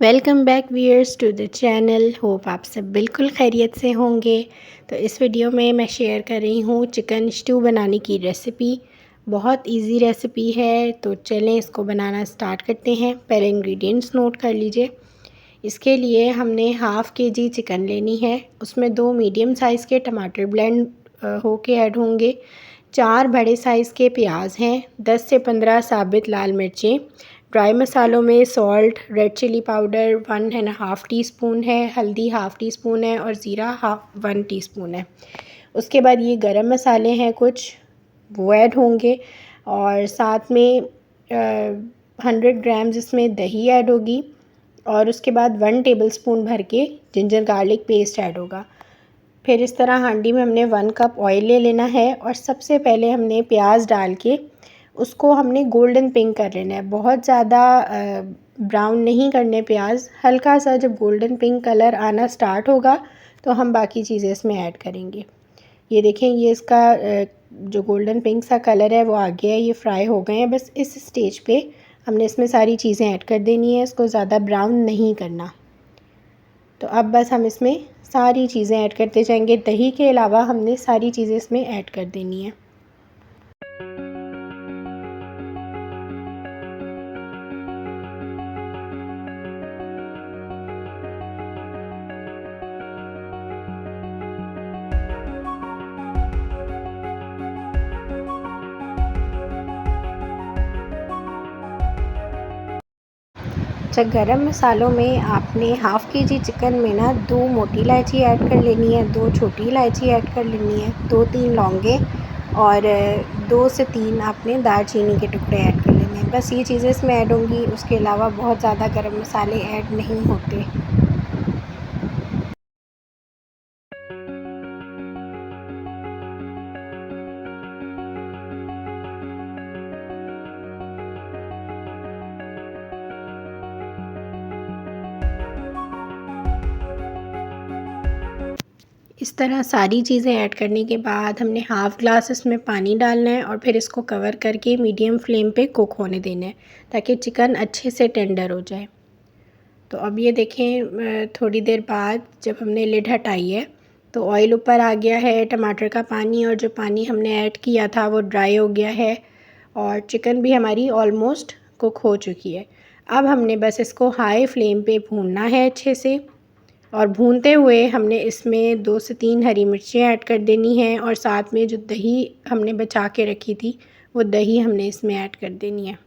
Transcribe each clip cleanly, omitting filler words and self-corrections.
Welcome back viewers to the channel. Hope आप सब बिल्कुल खैरियत से होंगे। तो इस वीडियो में मैं शेयर कर रही हूँ चिकन स्टू बनाने की रेसिपी। बहुत इजी रेसिपी है, तो चलें इसको बनाना स्टार्ट करते हैं। पहले इंग्रेडिएंट्स नोट कर लीजिए। इसके लिए हमने हाफ़ केजी चिकन लेनी है। उसमें 2 मीडियम साइज़ के टमाटर ब्लेंड होके ऐड होंगे। 4 बड़े साइज़ के प्याज हैं। 10 से 15 साबित लाल मिर्चें। ड्राई मसालों में salt, red chilli powder 1.5 teaspoon है, हल्दी हाफ़ टी स्पून है और ज़ीरा 1 टीस्पून है। उसके बाद ये गरम मसाले हैं कुछ, वो ऐड होंगे। और साथ में 100 ग्राम्स इसमें दही ऐड होगी। और उसके बाद 1 टेबलस्पून भर के जिंजर गार्लिक पेस्ट ऐड होगा। फिर इस तरह हांडी में हमने 1 कप ऑयल ले लेना है और सबसे पहले हमने प्याज डाल के उसको हमने गोल्डन पिंक कर लेना है। बहुत ज़्यादा ब्राउन नहीं करने प्याज, हल्का सा जब गोल्डन पिंक कलर आना स्टार्ट होगा तो हम बाकी चीज़ें इसमें ऐड करेंगे। ये देखें, ये इसका जो गोल्डन पिंक सा कलर है वो आ गया है, ये फ्राई हो गए हैं। बस इस स्टेज पे हमने इसमें सारी चीज़ें ऐड कर देनी है, इसको ज़्यादा ब्राउन नहीं करना। तो अब बस हम इसमें सारी चीज़ें ऐड करते जाएंगे। दही के अलावा हमने सारी चीज़ें इसमें ऐड कर देनी है। अच्छा, गरम मसालों में आपने हाफ़ केजी चिकन में ना 2 मोटी इलायची ऐड कर लेनी है, 2 छोटी इलायची ऐड कर लेनी है, 2-3 लौंगे और 2 से 3 आपने दालचीनी के टुकड़े ऐड कर लेने हैं। बस ये चीज़ें इसमें ऐड होंगी, उसके अलावा बहुत ज़्यादा गरम मसाले ऐड नहीं होते। इस तरह सारी चीज़ें ऐड करने के बाद हमने हाफ़ ग्लास इसमें पानी डालना है और फिर इसको कवर करके मीडियम फ्लेम पे कुक होने देना है ताकि चिकन अच्छे से टेंडर हो जाए। तो अब ये देखें, थोड़ी देर बाद जब हमने लिड हटाई है तो ऑयल ऊपर आ गया है, टमाटर का पानी और जो पानी हमने ऐड किया था वो ड्राई हो गया है और चिकन भी हमारी ऑलमोस्ट कुक हो चुकी है। अब हमने बस इसको हाई फ्लेम पे भूनना है अच्छे से। और भूनते हुए हमने इसमें 2 से 3 हरी मिर्चें ऐड कर देनी हैं और साथ में जो दही हमने बचा के रखी थी वो दही हमने इसमें ऐड कर देनी है।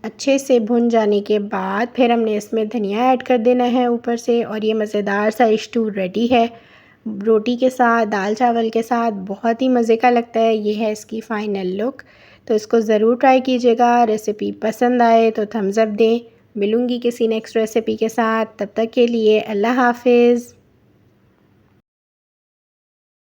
अच्छे से भुन जाने के बाद फिर हमने इसमें धनिया ऐड कर देना है ऊपर से और ये मज़ेदार सा स्टू रेडी है। रोटी के साथ, दाल चावल के साथ बहुत ही मज़े का लगता है। ये है इसकी फ़ाइनल लुक। तो इसको ज़रूर ट्राई कीजिएगा। रेसिपी पसंद आए तो थम्स अप दें। मिलूँगी किसी नेक्स्ट रेसिपी के साथ, तब तक के लिए अल्लाह हाफ़िज़।